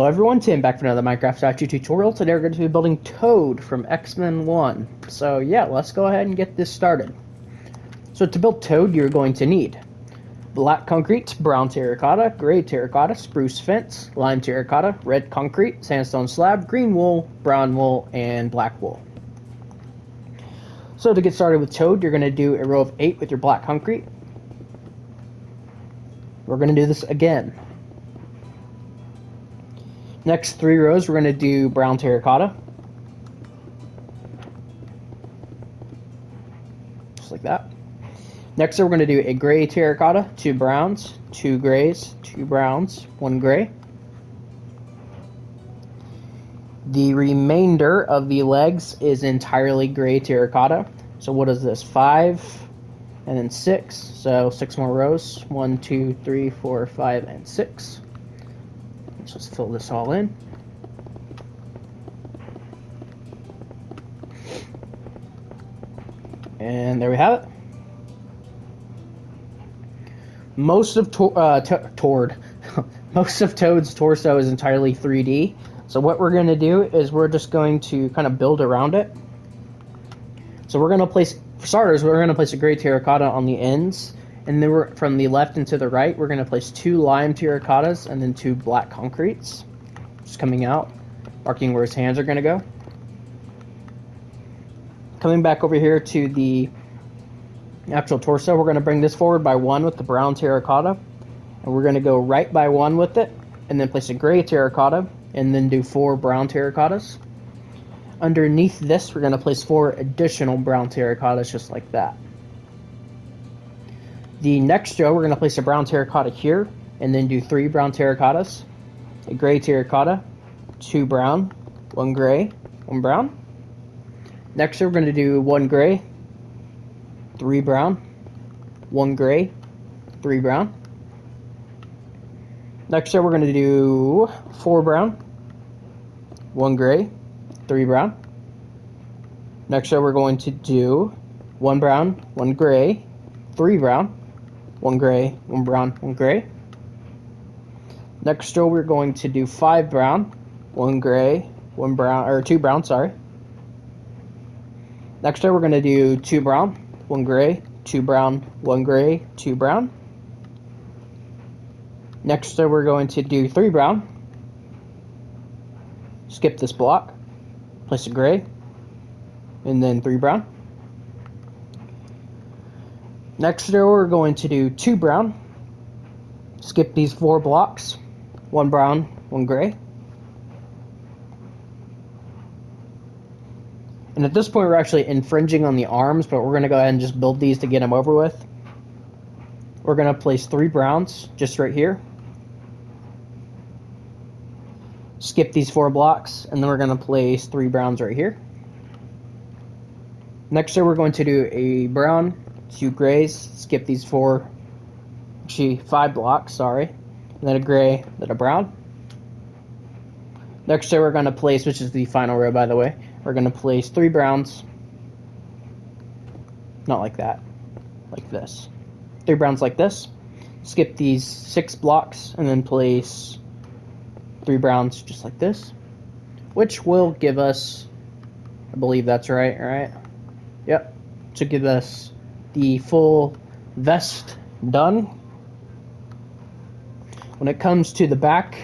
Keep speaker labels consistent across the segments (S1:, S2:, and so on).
S1: Hello everyone, Tim back for another Minecraft statue tutorial. Today we're going to be building Toad from X-Men 1. So yeah, let's go ahead and get this started. So to build Toad, you're going to need black concrete, brown terracotta, gray terracotta, spruce fence, lime terracotta, red concrete, sandstone slab, green wool, brown wool, and black wool. So to get started with Toad, you're going to do a row of 8 with your black concrete. We're going to do this again. Next 3 rows, we're going to do brown terracotta. Just like that. Next, we're going to do a gray terracotta, 2 browns, 2 grays, 2 browns, 1 gray. The remainder of the legs is entirely gray terracotta. So what is this? 5 and then 6. So 6 more rows. 1, 2, 3, 4, 5, and 6. Let's just fill this all in. And there we have it. Most of most of Toad's torso is entirely 3D. So what we're going to do is we're just going to kind of build around it. So we're going to place, for starters, we're going to place a gray terracotta on the ends. And then we're, from the left and to the right, we're going to place 2 lime terracottas and then 2 black concretes. Just coming out, marking where his hands are going to go. Coming back over here to the actual torso, we're going to bring this forward by 1 with the brown terracotta. And we're going to go right by 1 with it, and then place a gray terracotta, and then do 4 brown terracottas. Underneath this, we're going to place 4 additional brown terracottas, just like that. The next row, we're going to place a brown terracotta here, and then do 3 brown terracottas, a gray terracotta, 2 brown, 1 gray, 1 brown. Next row, we're going to do 1 gray, 3 brown, 1 gray, 3 brown. Next row, we're going to do 4 brown, 1 gray, 3 brown. Next row, we're going to do 1 brown, 1 gray, 3 brown, 1 gray, 1 brown, 1 gray. Next row, we're going to do 5 brown, 1 gray, 1 brown, or 2 brown, sorry. Next row, we're going to do 2 brown, 1 gray, 2 brown, 1 gray, 2 brown. Next row, we're going to do 3 brown. Skip this block, place a gray, and then 3 brown. Next row, we're going to do 2 brown. Skip these 4 blocks, 1 brown, 1 gray. And at this point, we're actually infringing on the arms, but we're going to go ahead and just build these to get them over with. We're going to place 3 browns just right here. Skip these 4 blocks, and then we're going to place 3 browns right here. Next row, we're going to do a brown, 2 grays, skip these 5 blocks, sorry. And then a gray, then a brown. Next row, we're going to place, which is the final row, by the way, we're going to place 3 browns. Not like that, like this. 3 browns like this. Skip these 6 blocks, and then place 3 browns just like this. Which will give us, I believe that's right? Yep, to give us the full vest done. When it comes to the back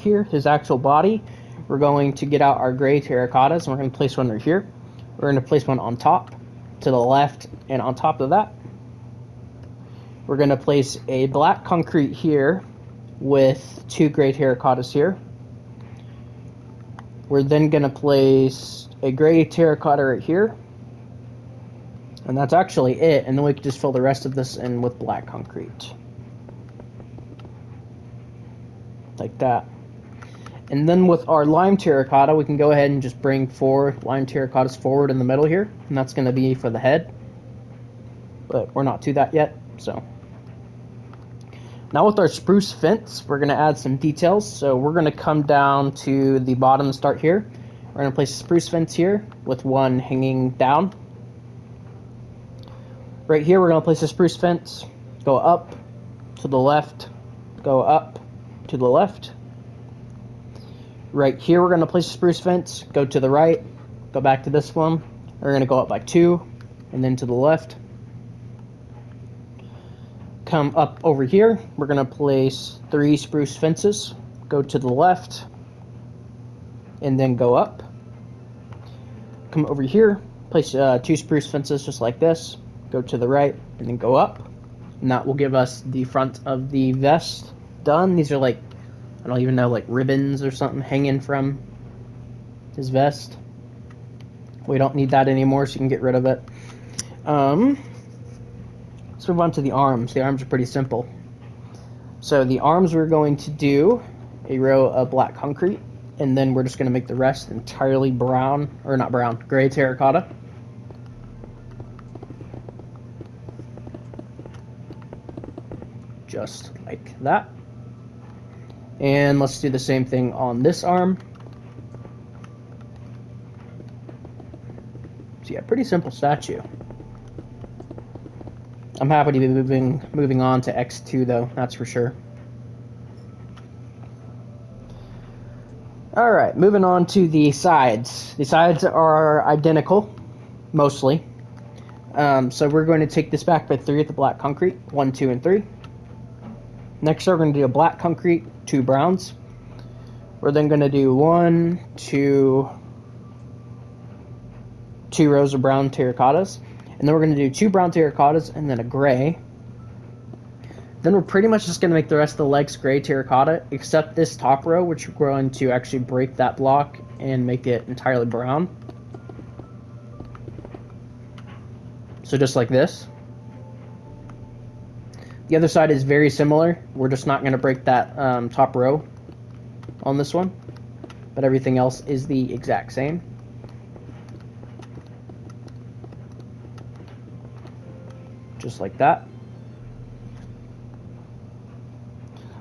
S1: here, his actual body, we're going to get out our gray terracottas, and we're going to place one right here. We're going to place one on top, to the left, and on top of that. We're going to place a black concrete here with 2 gray terracottas here. We're then going to place a gray terracotta right here. And that's actually it, and then we can just fill the rest of this in with black concrete. Like that. And then with our lime terracotta, we can go ahead and just bring 4 lime terracottas forward in the middle here, and that's going to be for the head. But we're not to that yet, so. Now with our spruce fence, we're going to add some details. So we're going to come down to the bottom and start here. We're going to place a spruce fence here with 1 hanging down. Right here, we're going to place a spruce fence, go up to the left, go up to the left. Right here, we're going to place a spruce fence. Go to the right. Go back to this one. We're going to go up by 2, and then to the left. Come up over here. We're going to place 3 spruce fences. Go to the left, and then go up. Come over here. Place 2 spruce fences just like this. Go to the right, and then go up. And that will give us the front of the vest done. These are like, I don't even know, like ribbons or something hanging from his vest. We don't need that anymore, so you can get rid of it. Let's move on to the arms. The arms are pretty simple. So the arms, we're going to do a row of black concrete, and then we're just going to make the rest entirely brown, or not brown, gray terracotta. Just like that. And let's do the same thing on this arm. So yeah, pretty simple statue. I'm happy to be moving on to X2 though, that's for sure. Alright, moving on to the sides. The sides are identical, mostly. So we're going to take this back by 3 with the black concrete. 1, 2, and 3. Next, we're going to do a black concrete, 2 browns. We're then going to do 1, 2 rows of brown terracottas. And then we're going to do 2 brown terracottas and then a gray. Then we're pretty much just going to make the rest of the legs gray terracotta, except this top row, which we're going to actually break that block and make it entirely brown. So just like this. The other side is very similar. We're just not going to break that top row on this one, but everything else is the exact same. Just like that.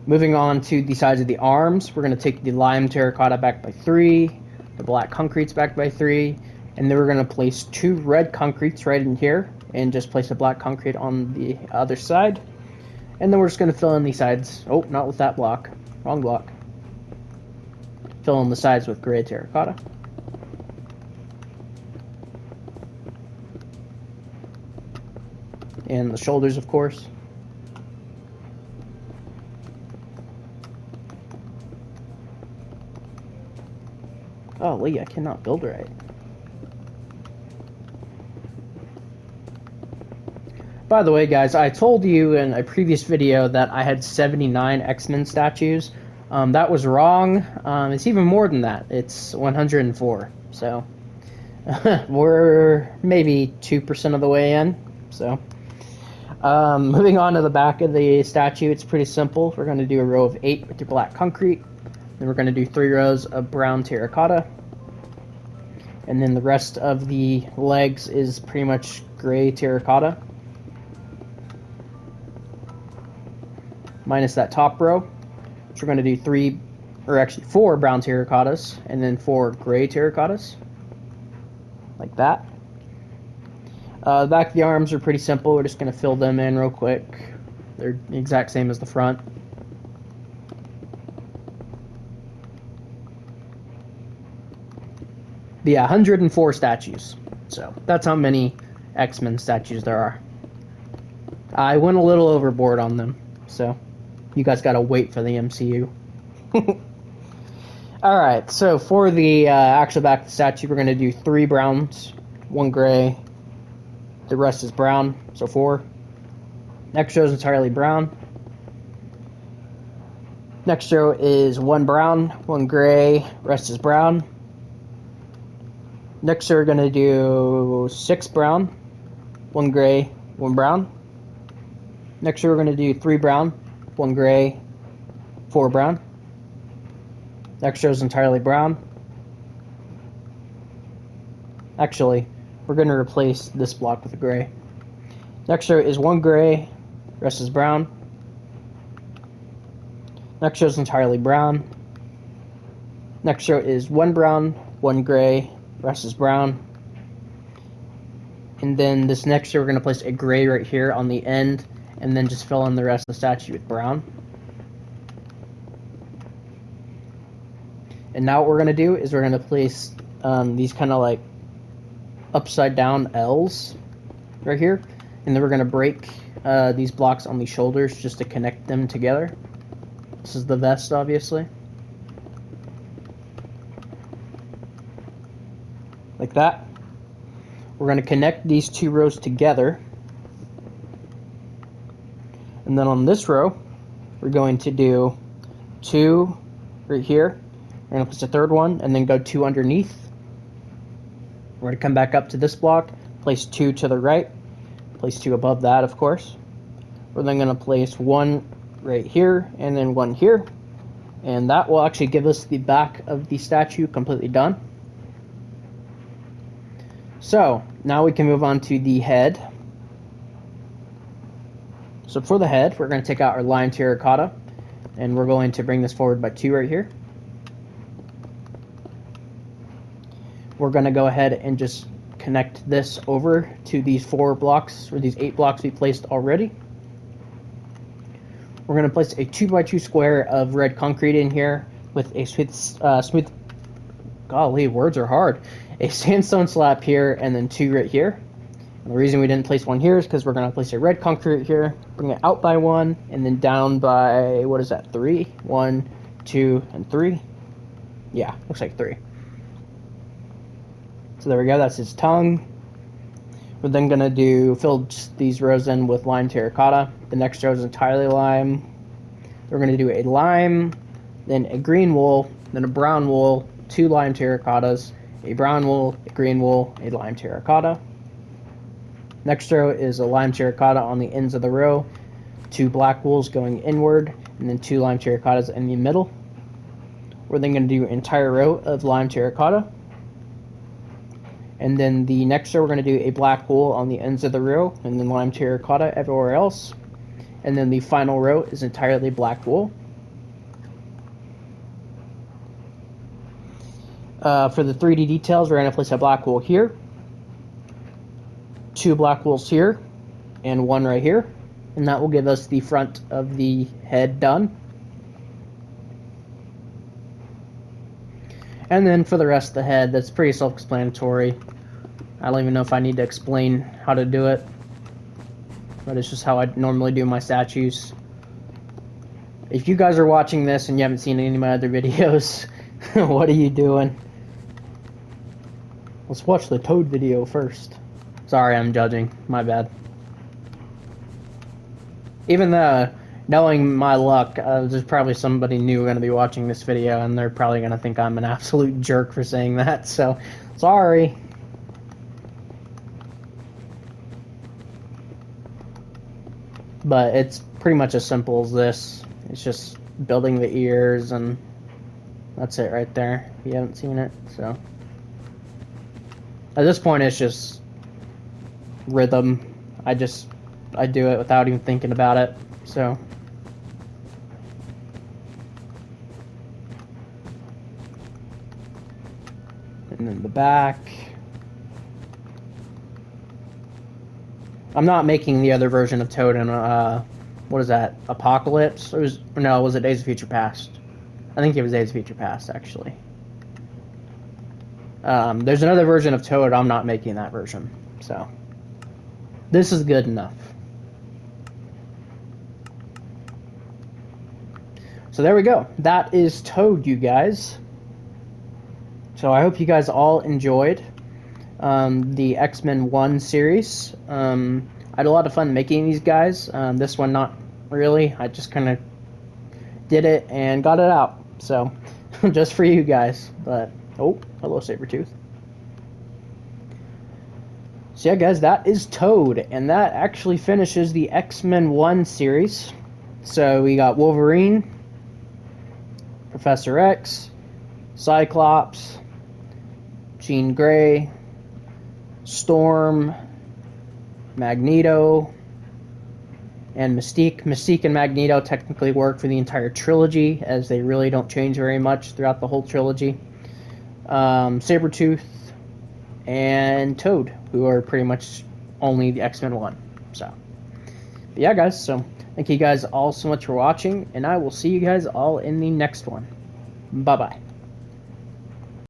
S1: Moving on to the sides of the arms, we're going to take the lime terracotta back by 3, the black concretes back by 3, and then we're going to place 2 red concretes right in here, and just place a black concrete on the other side. And then we're just going to fill in the sides. Oh, not with that block. Wrong block. Fill in the sides with gray terracotta. And the shoulders, of course. Golly, I cannot build right. By the way, guys, I told you in a previous video that I had 79 X-Men statues. That was wrong. It's even more than that. It's 104. So we're maybe 2% of the way in. So moving on to the back of the statue, it's pretty simple. We're going to do a row of 8 with the black concrete. Then we're going to do 3 rows of brown terracotta. And then the rest of the legs is pretty much gray terracotta. Minus that top row. So we're going to do 4 brown terracottas and then 4 gray terracottas. Like that. The back of the arms are pretty simple. We're just going to fill them in real quick. They're the exact same as the front. But yeah, 104 statues. So that's how many X-Men statues there are. I went a little overboard on them. So you guys gotta wait for the MCU. Alright, so for the actual back of the statue, we're going to do 3 browns, 1 gray, the rest is brown, so 4. Next row is entirely brown. Next row is 1 brown, 1 gray, rest is brown. Next row we're going to do 6 brown, 1 gray, 1 brown. Next row we're going to do 3 brown, 1 gray, 4 brown. Next row is entirely brown. Actually, we're going to replace this block with a gray. Next row is 1 gray, rest is brown. Next row is entirely brown. Next row is 1 brown, 1 gray, rest is brown. And then this next row we're going to place a gray right here on the end, and then just fill in the rest of the statue with brown. And now what we're going to do is we're going to place these kind of like upside down L's right here. And then we're going to break these blocks on the shoulders just to connect them together. This is the vest, obviously. Like that. We're going to connect these two rows together. And then on this row, we're going to do 2 right here. We're going to place a third one and then go 2 underneath. We're going to come back up to this block, place 2 to the right, place 2 above that, of course. We're then going to place 1 right here and then 1 here. And that will actually give us the back of the statue completely done. So, now we can move on to the head. So for the head, we're going to take out our lime terracotta, and we're going to bring this forward by 2 right here. We're going to go ahead and just connect this over to these 4 blocks, or these 8 blocks we placed already. We're going to place a 2x2 square of red concrete in here with a smooth, golly, words are hard, a sandstone slab here, and then 2 right here. And the reason we didn't place 1 here is because we're going to place a red concrete here, bring it out by 1, and then down by, what is that, 3? 1, 2, and 3. Yeah, looks like 3. So there we go, that's his tongue. We're then going to fill these rows in with lime terracotta. The next row is entirely lime. We're going to do a lime, then a green wool, then a brown wool, 2 lime terracottas, a brown wool, a green wool, a lime terracotta. Next row is a lime terracotta on the ends of the row, 2 black wools going inward, and then 2 lime terracottas in the middle. We're then going to do an entire row of lime terracotta. And then the next row we're going to do a black wool on the ends of the row, and then lime terracotta everywhere else. And then the final row is entirely black wool. For the 3D details, we're going to place a black wool here, 2 black wools here, and 1 right here. And that will give us the front of the head done. And then for the rest of the head, that's pretty self-explanatory. I don't even know if I need to explain how to do it, but it's just how I normally do my statues. If you guys are watching this and you haven't seen any of my other videos, what are you doing? Let's watch the Toad video first. Sorry, I'm judging. My bad. Even though, knowing my luck, there's probably somebody new going to be watching this video, and they're probably going to think I'm an absolute jerk for saying that, so sorry. But it's pretty much as simple as this. It's just building the ears, and that's it right there, if you haven't seen it. So at this point, it's just rhythm. I do it without even thinking about it. So and then the back. I'm not making the other version of Toad in what is that, Apocalypse? Was it Days of Future Past? I think it was Days of Future Past, actually. There's another version of Toad. I'm not making that version, so this is good enough. So there we go. That is Toad, you guys. So I hope you guys all enjoyed the X-Men 1 series. I had a lot of fun making these guys. This one, not really. I just kind of did it and got it out. So, just for you guys. But, oh, hello, Sabretooth. So yeah, guys, that is Toad. And that actually finishes the X-Men 1 series. So, we got Wolverine, Professor X, Cyclops, Jean Grey, Storm, Magneto, and Mystique. Mystique and Magneto technically work for the entire trilogy, as they really don't change very much throughout the whole trilogy. Sabretooth and Toad, who are pretty much only the X-Men 1. So, but yeah, guys, so thank you guys all so much for watching, and I will see you guys all in the next one. Bye-bye.